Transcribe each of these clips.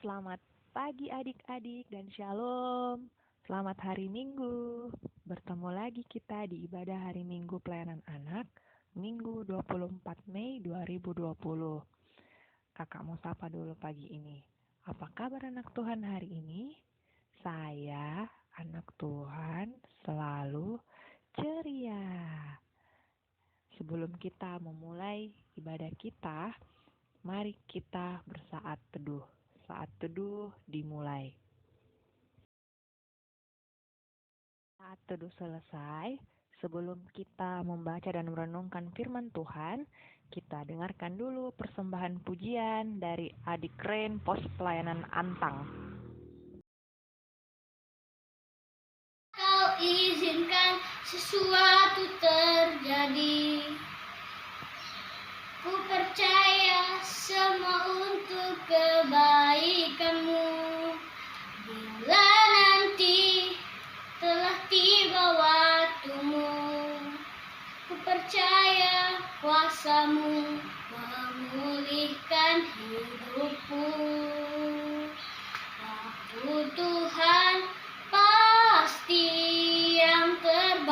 Selamat pagi adik-adik dan shalom. Selamat hari Minggu. Bertemu lagi kita di ibadah hari Minggu pelayanan anak, Minggu 24 Mei 2020. Kakak mau sapa dulu pagi ini. Apa kabar anak Tuhan hari ini? Saya, anak Tuhan, selalu ceria. Sebelum kita memulai ibadah kita, mari kita bersaat teduh. Saat teduh dimulai. Saat teduh selesai, sebelum kita membaca dan merenungkan firman Tuhan, kita dengarkan dulu persembahan pujian dari Adik Ren Pos Pelayanan Antang. Kau izinkan sesuatu terjadi. Ku percaya semua untuk kebaikanmu. Bila nanti telah tiba waktumu, ku percaya kuasamu memulihkan hidupku. Waktu Tuhan pasti yang terbaik,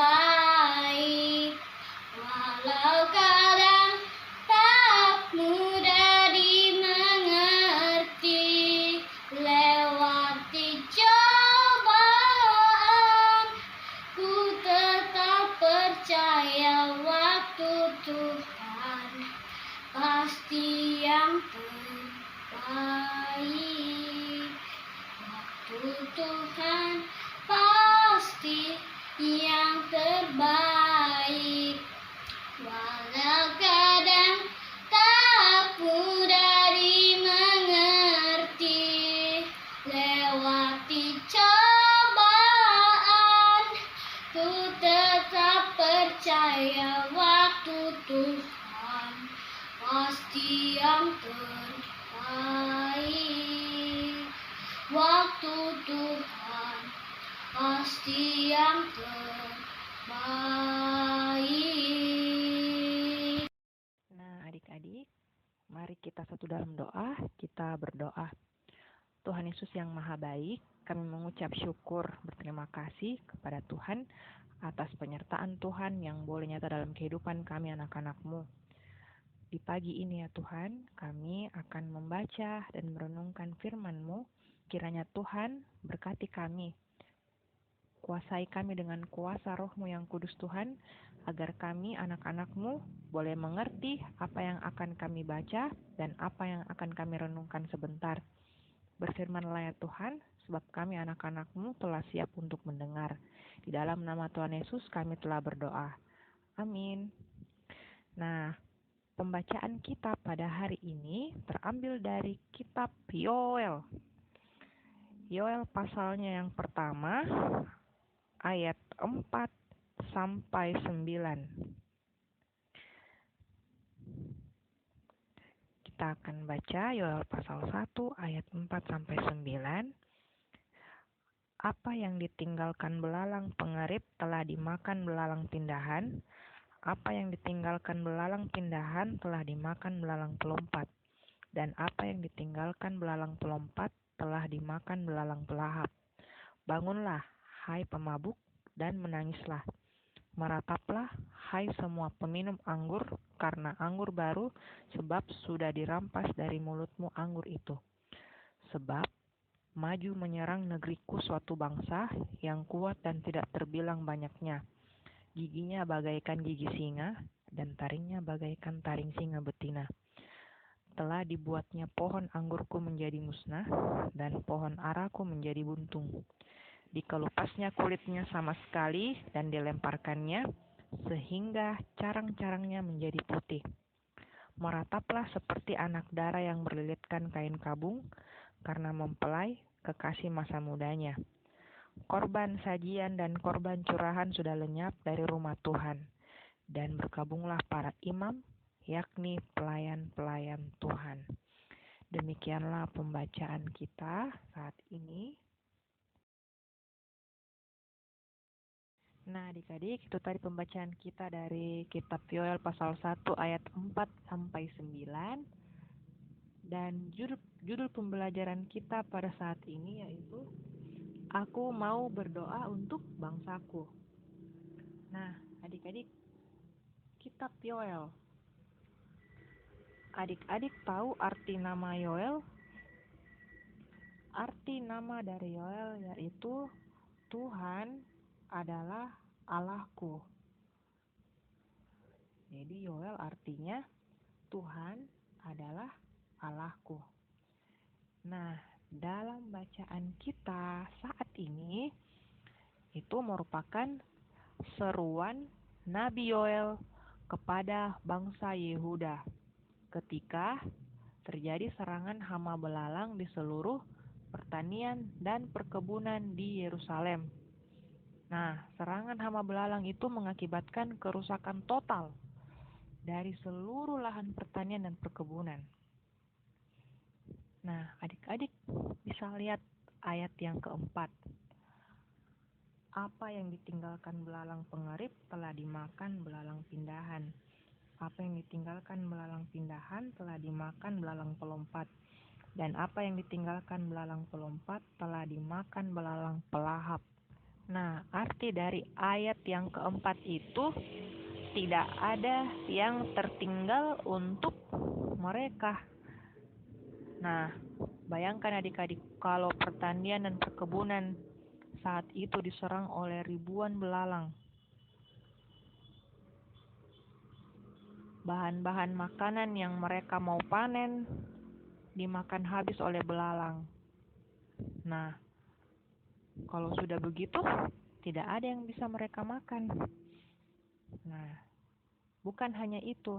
walau kadang tak mudah dimengerti. Lewati cobaan, ku tetap percaya waktu Tuhan pasti yang terbaik. Waktu Tuhan pasti yang terbaik, walau kadang tak mudah dimengerti. Lewati cobaan, ku tetap percaya waktu Tuhan pasti yang terbaik. Waktu Tuhan pasti yang terbaik. Nah, adik-adik, mari kita satu dalam doa. Kita berdoa. Tuhan Yesus yang Maha Baik, kami mengucap syukur berterima kasih kepada Tuhan atas penyertaan Tuhan yang boleh nyata dalam kehidupan kami anak-anak-Mu. Di pagi ini ya Tuhan, kami akan membaca dan merenungkan firman-Mu. Kiranya Tuhan berkati kami. Kuasai kami dengan kuasa Roh-Mu yang kudus Tuhan, agar kami anak-anak-Mu boleh mengerti apa yang akan kami baca dan apa yang akan kami renungkan sebentar. Berfirmanlah ya Tuhan, sebab kami anak-anak-Mu telah siap untuk mendengar. Di dalam nama Tuhan Yesus kami telah berdoa. Amin. Nah, pembacaan kita pada hari ini terambil dari kitab Yoel. Yoel pasalnya yang pertama, ayat 4 sampai 9. Kita akan baca Yoel pasal 1 ayat 4 sampai 9. Apa yang ditinggalkan belalang pengerip telah dimakan belalang pindahan. Apa yang ditinggalkan belalang pindahan telah dimakan belalang pelompat. Dan apa yang ditinggalkan belalang pelompat telah dimakan belalang pelahap. Bangunlah, hai pemabuk, dan menangislah. Merataplah, hai semua peminum anggur, karena anggur baru, sebab sudah dirampas dari mulutmu anggur itu. Sebab maju menyerang negeriku suatu bangsa yang kuat dan tidak terbilang banyaknya. Giginya bagaikan gigi singa, dan taringnya bagaikan taring singa betina. Telah dibuatnya pohon anggurku menjadi musnah, dan pohon araku menjadi buntung. Dikelupasnya kulitnya sama sekali, dan dilemparkannya, sehingga carang-carangnya menjadi putih. Merataplah seperti anak dara yang berlilitkan kain kabung, karena mempelai kekasih masa mudanya. Korban sajian dan korban curahan sudah lenyap dari rumah Tuhan, dan bergabunglah para imam, yakni pelayan-pelayan Tuhan. Demikianlah pembacaan kita saat ini. Nah, adik-adik, itu tadi pembacaan kita dari kitab Yoel pasal 1 ayat 4 sampai 9. Dan judul Judul pembelajaran kita pada saat ini yaitu Aku mau berdoa untuk bangsaku. Nah, adik-adik, kitab Yoel. Adik-adik tahu arti nama Yoel? Arti nama dari Yoel yaitu Tuhan adalah Allahku. Jadi Yoel artinya Tuhan adalah Allahku. Nah, dalam bacaan kita saat ini itu merupakan seruan Nabi Yoel kepada bangsa Yehuda ketika terjadi serangan hama belalang di seluruh pertanian dan perkebunan di Yerusalem. Nah, serangan hama belalang itu mengakibatkan kerusakan total dari seluruh lahan pertanian dan perkebunan. Nah, adik-adik bisa lihat ayat yang keempat. Apa yang ditinggalkan belalang pengerip telah dimakan belalang pindahan. Apa yang ditinggalkan belalang pindahan telah dimakan belalang pelompat. Dan apa yang ditinggalkan belalang pelompat telah dimakan belalang pelahap. Nah, arti dari ayat yang keempat itu tidak ada yang tertinggal untuk mereka. Nah, bayangkan adik-adik kalau pertanian dan perkebunan saat itu diserang oleh ribuan belalang. Bahan-bahan makanan yang mereka mau panen dimakan habis oleh belalang. Nah, kalau sudah begitu, tidak ada yang bisa mereka makan. Nah, bukan hanya itu,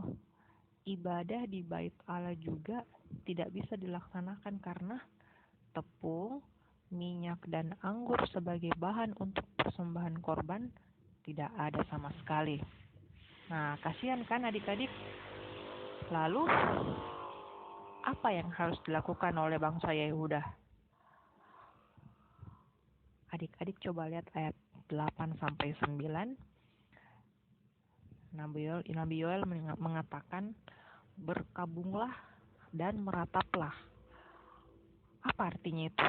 ibadah di Bait Allah juga tidak bisa dilaksanakan karena tepung, minyak, dan anggur sebagai bahan untuk persembahan korban tidak ada sama sekali. Nah, kasihan kan adik-adik? Lalu, apa yang harus dilakukan oleh bangsa Yehuda? Adik-adik coba lihat ayat 8-9. Nabi Yoel mengatakan, berkabunglah dan merataplah. Apa artinya itu?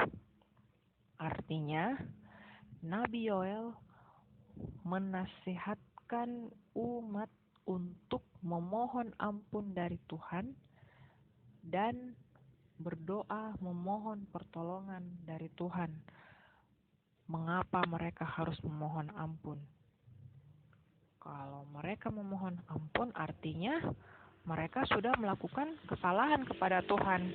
Artinya, Nabi Yoel menasihatkan umat untuk memohon ampun dari Tuhan dan berdoa memohon pertolongan dari Tuhan. Mengapa mereka harus memohon ampun? Kalau mereka memohon ampun artinya mereka sudah melakukan kesalahan kepada Tuhan.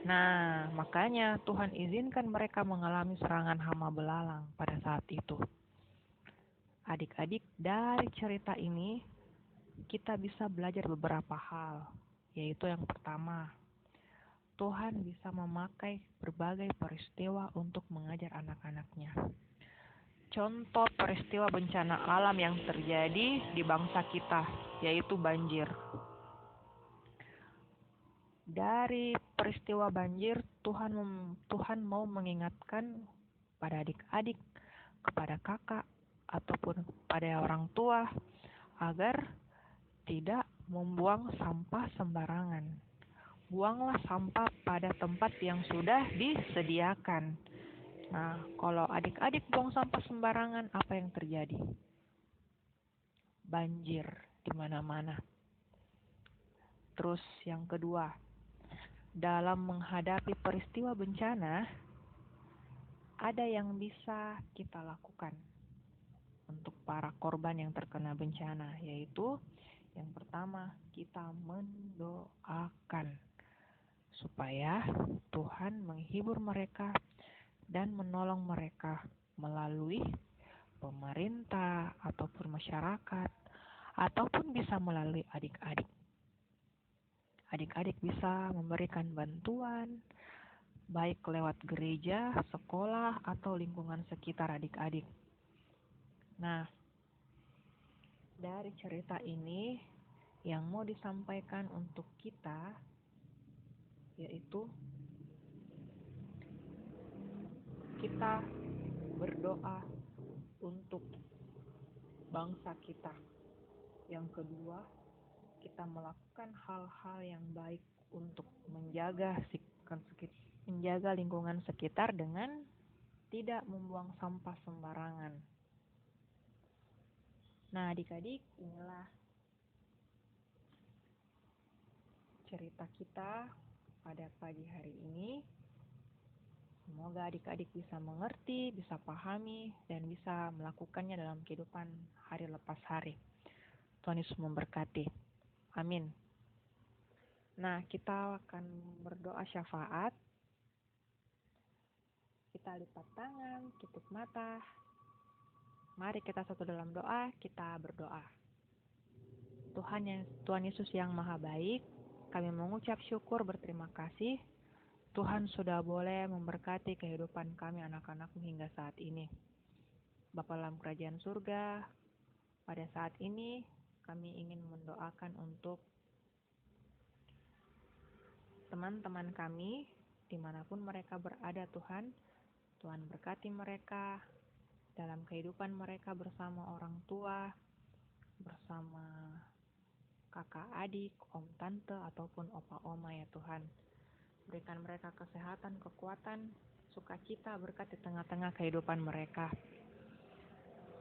Nah, makanya Tuhan izinkan mereka mengalami serangan hama belalang pada saat itu. Adik-adik, dari cerita ini kita bisa belajar beberapa hal, yaitu yang pertama, Tuhan bisa memakai berbagai peristiwa untuk mengajar anak-anaknya. Contoh peristiwa bencana alam yang terjadi di bangsa kita, yaitu banjir. Dari peristiwa banjir, Tuhan mau mengingatkan pada adik-adik, kepada kakak, ataupun pada orang tua, agar tidak membuang sampah sembarangan. Buanglah sampah pada tempat yang sudah disediakan. Nah, kalau adik-adik buang sampah sembarangan, apa yang terjadi? Banjir di mana-mana. Terus yang kedua, dalam menghadapi peristiwa bencana, ada yang bisa kita lakukan untuk para korban yang terkena bencana, yaitu yang pertama, kita mendoakan supaya Tuhan menghibur mereka dan menolong mereka melalui pemerintah ataupun masyarakat, ataupun bisa melalui adik-adik. Adik-adik bisa memberikan bantuan, baik lewat gereja, sekolah, atau lingkungan sekitar adik-adik. Nah, dari cerita ini yang mau disampaikan untuk kita yaitu kita berdoa untuk bangsa kita. Yang kedua, kita melakukan hal-hal yang baik untuk menjaga menjaga lingkungan sekitar dengan tidak membuang sampah sembarangan. Nah, adik-adik, inilah cerita kita pada pagi hari ini. Semoga adik-adik bisa mengerti, bisa pahami, dan bisa melakukannya dalam kehidupan hari lepas hari. Tuhan Yesus memberkati. Amin. Nah, kita akan berdoa syafaat. Kita lipat tangan, tutup mata. Mari kita satu dalam doa, kita berdoa. Tuhan Yesus yang Maha Baik, kami mengucap syukur berterima kasih. Tuhan sudah boleh memberkati kehidupan kami anak-anak-Mu hingga saat ini. Bapa dalam kerajaan surga, pada saat ini kami ingin mendoakan untuk teman-teman kami dimanapun mereka berada. Tuhan berkati mereka dalam kehidupan mereka bersama orang tua, bersama kakak adik, om tante, ataupun opa oma ya Tuhan. Berikan mereka kesehatan, kekuatan, sukacita, berkat di tengah-tengah kehidupan mereka.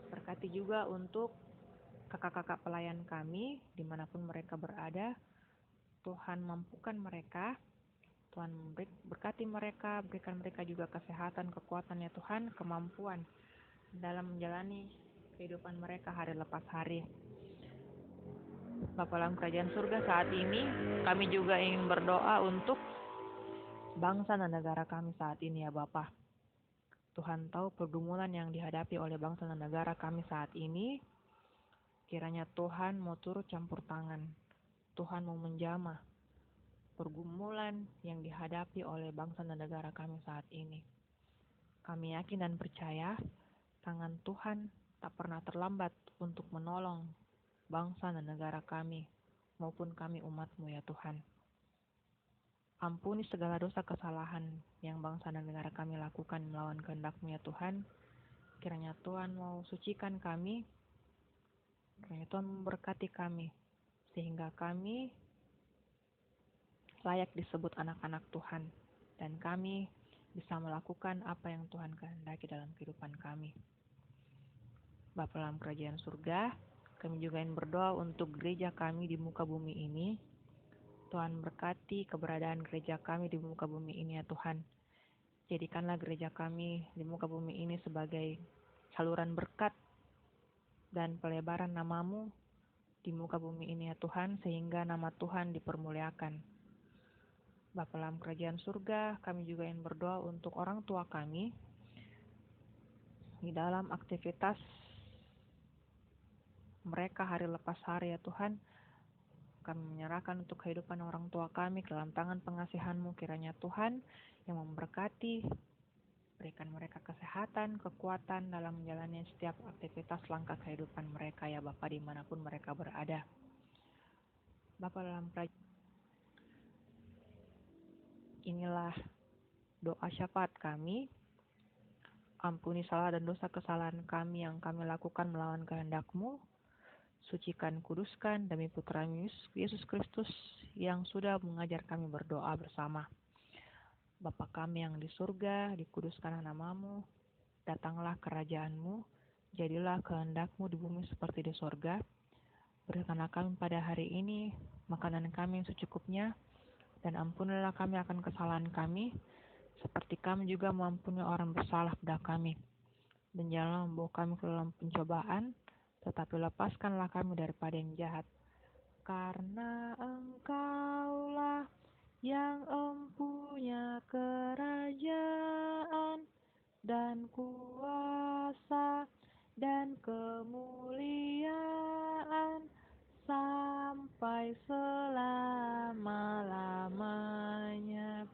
Berkati juga untuk kakak-kakak pelayan kami, dimanapun mereka berada. Tuhan mampukan mereka, Tuhan berkati mereka, berikan mereka juga kesehatan, kekuatan ya Tuhan, kemampuan dalam menjalani kehidupan mereka hari lepas hari. Bapa dalam kerajaan surga, saat ini kami juga ingin berdoa untuk bangsa dan negara kami saat ini ya Bapa. Tuhan tahu pergumulan yang dihadapi oleh bangsa dan negara kami saat ini. Kiranya Tuhan mau turut campur tangan. Tuhan mau menjamah pergumulan yang dihadapi oleh bangsa dan negara kami saat ini. Kami yakin dan percaya tangan Tuhan tak pernah terlambat untuk menolong bangsa dan negara kami maupun kami umat-Mu ya Tuhan. Ampuni segala dosa kesalahan yang bangsa dan negara kami lakukan melawan kehendak-Mu ya Tuhan. Kiranya Tuhan mau sucikan kami, kiranya Tuhan memberkati kami, sehingga kami layak disebut anak-anak Tuhan, dan kami bisa melakukan apa yang Tuhan kehendaki dalam kehidupan kami. Bapa dalam kerajaan surga, kami juga ingin berdoa untuk gereja kami di muka bumi ini. Tuhan berkati keberadaan gereja kami di muka bumi ini ya Tuhan. Jadikanlah gereja kami di muka bumi ini sebagai saluran berkat dan pelebaran nama-Mu di muka bumi ini ya Tuhan, sehingga nama Tuhan dipermuliakan. Bapa dalam kerajaan surga, kami juga ingin berdoa untuk orang tua kami di dalam aktivitas mereka hari lepas hari ya Tuhan. Kami menyerahkan untuk kehidupan orang tua kami ke dalam tangan pengasihan-Mu. Kiranya Tuhan yang memberkati, berikan mereka kesehatan, kekuatan dalam menjalani setiap aktivitas langkah kehidupan mereka ya Bapa, dimanapun mereka berada. Bapa dalam kerajaan, inilah doa syafaat kami. Ampuni salah dan dosa kesalahan kami yang kami lakukan melawan kehendak-Mu. Sucikan, kuduskan demi Putra Yesus Kristus yang sudah mengajar kami berdoa bersama. Bapa kami yang di surga, dikuduskanlah nama-Mu, datanglah kerajaan-Mu, jadilah kehendak-Mu di bumi seperti di surga. Berikanlah kami pada hari ini makanan kami yang secukupnya, dan ampunilah kami akan kesalahan kami, seperti kami juga mengampuni orang bersalah pada kami. Dan janganlah membawa kami ke dalam pencobaan, tetapi lepaskanlah kami daripada yang jahat. Karena Engkaulah yang empunya kerajaan dan kuasa dan kemuliaan sampai selama-lamanya.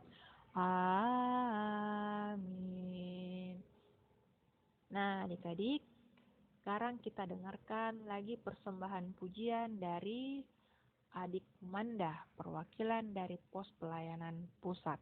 Amin. Nah, adik-adik, sekarang kita dengarkan lagi persembahan pujian dari adik Manda, perwakilan dari Pos Pelayanan Pusat.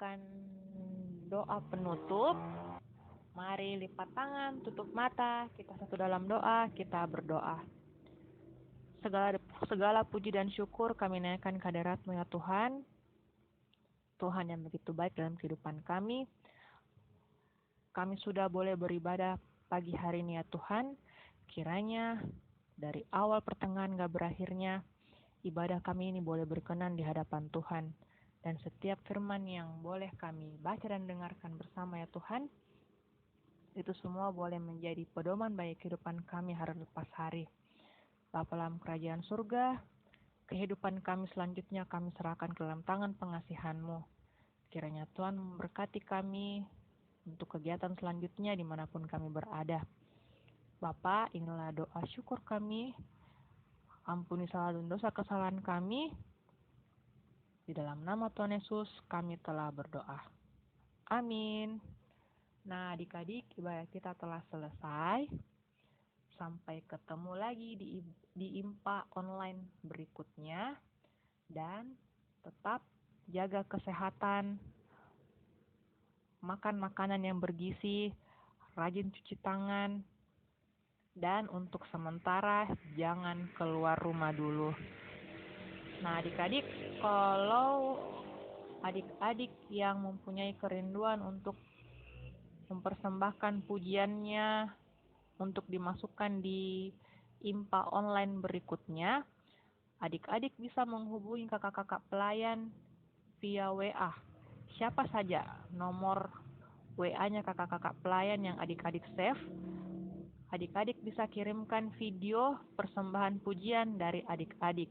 akan doa penutup. Mari lipat tangan, tutup mata, kita satu dalam doa, kita berdoa. Segala puji dan syukur kami naikkan ke hadirat-Mu ya Tuhan. Tuhan yang begitu baik dalam kehidupan kami. Kami sudah boleh beribadah pagi hari ini ya Tuhan. Kiranya dari awal pertengahan gak berakhirnya, ibadah kami ini boleh berkenan di hadapan Tuhan. Dan setiap firman yang boleh kami baca dan dengarkan bersama ya Tuhan, itu semua boleh menjadi pedoman bagi kehidupan kami hari lepas hari. Bapa dalam kerajaan surga, kehidupan kami selanjutnya kami serahkan ke dalam tangan pengasihan-Mu. Kiranya Tuhan memberkati kami untuk kegiatan selanjutnya dimanapun kami berada. Bapa, inilah doa syukur kami. Ampuni salah dan dosa kesalahan kami. Di dalam nama Tuhan Yesus kami telah berdoa. Amin. Nah, adik-adik, ibadah kita telah selesai. Sampai ketemu lagi di IMPA online berikutnya. Dan tetap jaga kesehatan, makan makanan yang bergizi, rajin cuci tangan, dan untuk sementara jangan keluar rumah dulu. Nah, adik-adik, kalau adik-adik yang mempunyai kerinduan untuk mempersembahkan pujiannya untuk dimasukkan di IMPA online berikutnya, adik-adik bisa menghubungi kakak-kakak pelayan via WA. Siapa saja nomor WA-nya kakak-kakak pelayan yang adik-adik save, adik-adik bisa kirimkan video persembahan pujian dari adik-adik.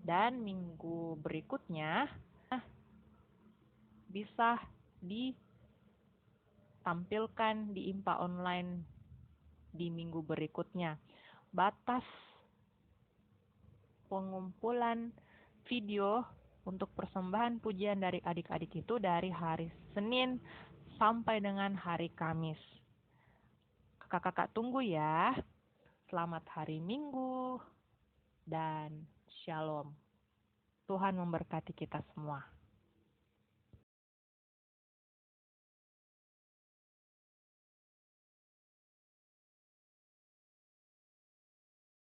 Dan minggu berikutnya bisa ditampilkan di IMPA online di minggu berikutnya. Batas pengumpulan video untuk persembahan pujian dari adik-adik itu dari hari Senin sampai dengan hari Kamis. Kakak-kakak tunggu ya. Selamat hari Minggu dan Shalom. Tuhan memberkati kita semua.